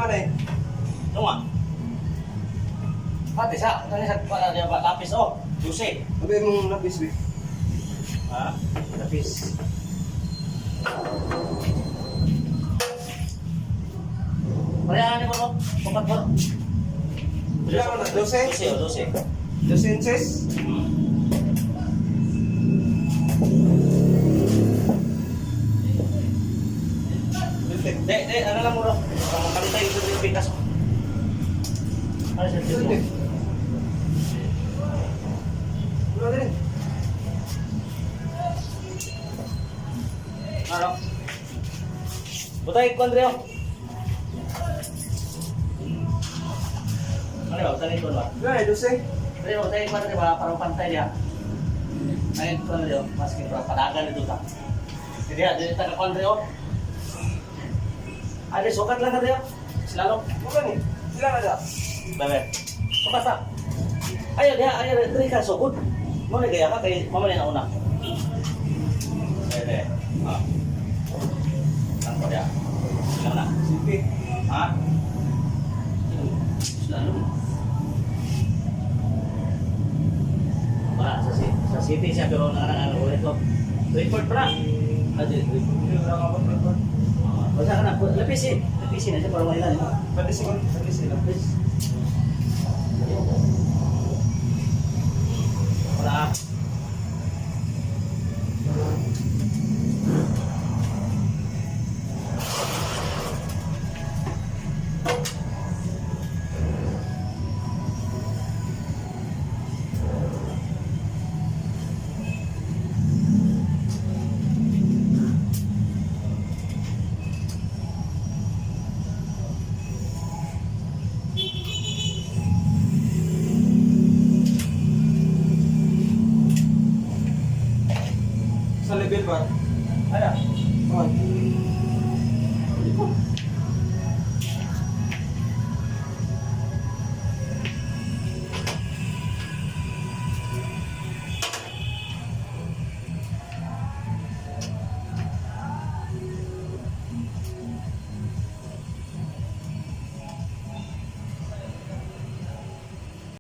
mana eh? Tama. Pati sa para dia lapis oh, juicy. Sabi mong lapis, be. Ha? Lapis. Parehan ni mo no? Papat po. Wala ko na, 12? 12. 2 inches? Dek, ano lang mo no? Pantay ito yung pikas mo. Ano siya dito? Wala din. Ano? Butay ko, Andreo. Ano ba? Butay ko ba? Wala eh, 12. Andreo, butay ko, Andreo. Parang pantay niya. Ayun ko, Andreo. Mas kita, padagan dito ka. Hindi, dito ka ko, Andreo. Ada sukat lang, Andreo. Selalu. Bukan nih, silang ada. Bebe. Sukat sa. Ayo, diri ka, sukod. Mo na gaya ka, kay mama na una. Bebe. Ah. Tangko dia. Silang na. Sipi. Ha? Selalu. Wala, sa city siya, pero nangangalan ulit ko. Report pa na. Adi, report. Ini udah kapan report? Basta ka na, lapisin na siya para mailan. Pati sih Lapis. Wala. Sa level ba?